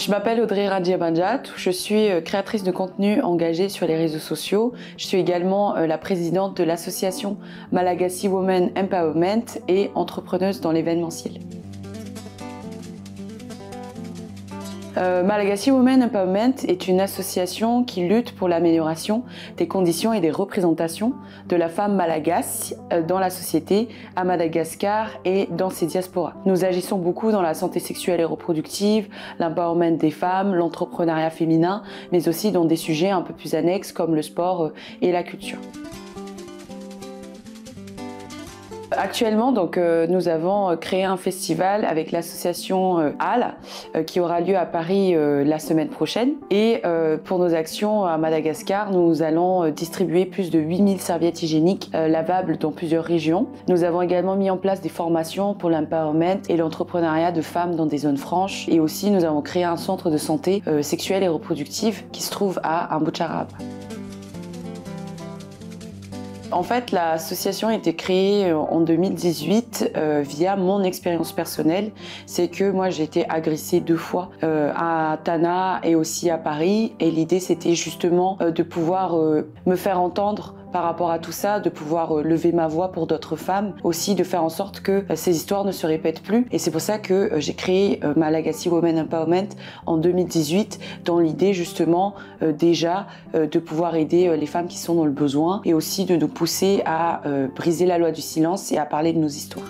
Je m'appelle Audrey Radjiabanjat, je suis créatrice de contenu engagée sur les réseaux sociaux. Je suis également la présidente de l'association Malagasy Women Empowerment et entrepreneuse dans l'événementiel. Malagasy Women Empowerment est une association qui lutte pour l'amélioration des conditions et des représentations de la femme malagasy dans la société, à Madagascar et dans ses diasporas. Nous agissons beaucoup dans la santé sexuelle et reproductive, l'empowerment des femmes, l'entrepreneuriat féminin, mais aussi dans des sujets un peu plus annexes comme le sport et la culture. Actuellement, nous avons créé un festival avec l'association HAL qui aura lieu à Paris la semaine prochaine. Et pour nos actions à Madagascar, nous allons distribuer plus de 8000 serviettes hygiéniques lavables dans plusieurs régions. Nous avons également mis en place des formations pour l'empowerment et l'entrepreneuriat de femmes dans des zones franches. Et aussi, nous avons créé un centre de santé sexuelle et reproductive qui se trouve à Amboutcharab. En fait, l'association a été créée en 2018 via mon expérience personnelle. C'est que moi, j'ai été agressée 2 fois à Tana et aussi à Paris. Et l'idée, c'était justement de pouvoir me faire entendre par rapport à tout ça, de pouvoir lever ma voix pour d'autres femmes, aussi de faire en sorte que ces histoires ne se répètent plus. Et c'est pour ça que j'ai créé Malagasy Women Empowerment en 2018, dans l'idée justement déjà de pouvoir aider les femmes qui sont dans le besoin et aussi de nous pousser à briser la loi du silence et à parler de nos histoires.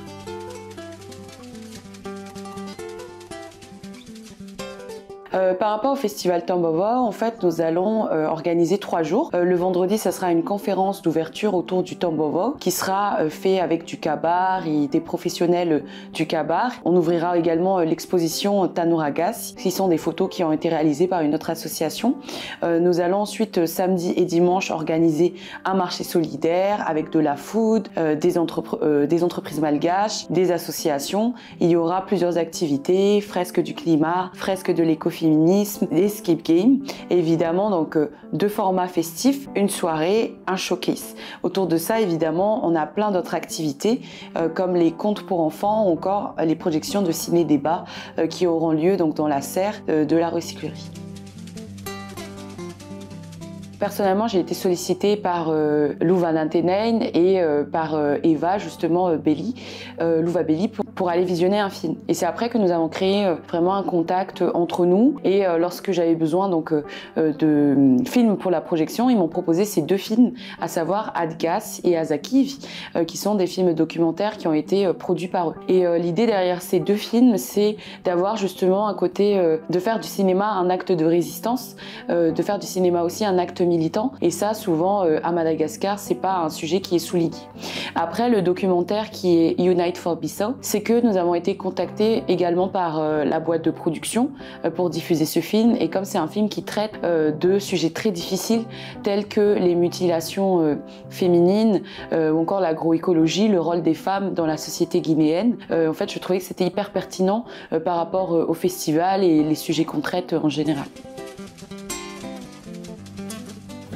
Par rapport au festival Tambova, en fait, nous allons organiser 3 jours. Le vendredi, ça sera une conférence d'ouverture autour du Tambova qui sera fait avec du kabar et des professionnels du kabar. On ouvrira également l'exposition Tanouragas, qui sont des photos qui ont été réalisées par une autre association. Nous allons ensuite, samedi et dimanche, organiser un marché solidaire avec de la food, des entreprises malgaches, des associations. Il y aura plusieurs activités, fresques du climat, fresques de l'écoféminisme, escape game, et évidemment donc 2 formats festifs, une soirée, un showcase. Autour de ça, évidemment, on a plein d'autres activités comme les contes pour enfants ou encore les projections de ciné-débat qui auront lieu donc dans la serre de la recyclerie. Personnellement, j'ai été sollicitée par Lou Van Antenein et par Eva, justement, Belly, Louva Belly, pour aller visionner un film. Et c'est après que nous avons créé vraiment un contact entre nous. Et lorsque j'avais besoin donc, de films pour la projection, ils m'ont proposé ces 2 films, à savoir Adgas et Azakiv, qui sont des films documentaires qui ont été produits par eux. Et l'idée derrière ces 2 films, c'est d'avoir justement un côté de faire du cinéma un acte de résistance, de faire du cinéma aussi un acte militant, et ça souvent à Madagascar c'est pas un sujet qui est souligné. Après, le documentaire qui est Unite for Bissau, c'est que nous avons été contactés également par la boîte de production pour diffuser ce film, et comme c'est un film qui traite de sujets très difficiles tels que les mutilations féminines ou encore l'agroécologie, le rôle des femmes dans la société guinéenne, en fait je trouvais que c'était hyper pertinent par rapport au festival et les sujets qu'on traite en général.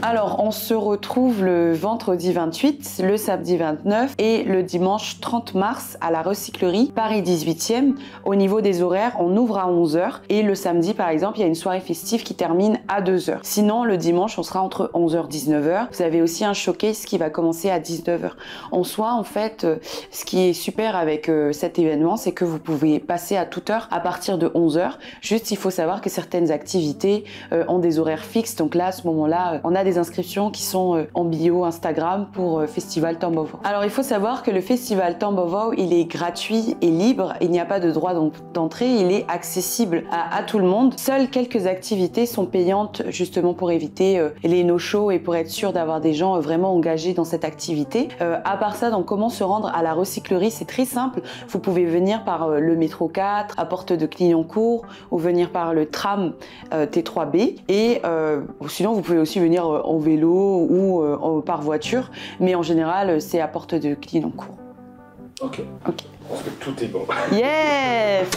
Alors, on se retrouve le vendredi 28, le samedi 29 et le dimanche 30 mars à la recyclerie Paris 18e. Au niveau des horaires, on ouvre à 11 h et le samedi, par exemple, il y a une soirée festive qui termine à 2 h. Sinon, le dimanche, on sera entre 11 h et 19 h. Vous avez aussi un showcase qui va commencer à 19 h. En soi, en fait, ce qui est super avec cet événement, c'est que vous pouvez passer à toute heure à partir de 11 h. Juste, il faut savoir que certaines activités ont des horaires fixes. Donc là, à ce moment-là, on a des inscriptions qui sont en bio Instagram pour Festival Tambova. Alors il faut savoir que le Festival Tambova, il est gratuit et libre, il n'y a pas de droit d'entrée, il est accessible à tout le monde. Seules quelques activités sont payantes justement pour éviter les no-shows et pour être sûr d'avoir des gens vraiment engagés dans cette activité. À part ça, donc comment se rendre à la recyclerie, c'est très simple. Vous pouvez venir par le métro 4 à Porte de Clignancourt ou venir par le tram T3B, et sinon vous pouvez aussi venir en vélo ou par voiture, mais en général c'est à Porte de Clignancourt. Ok. Je pense que tout est bon. Yes.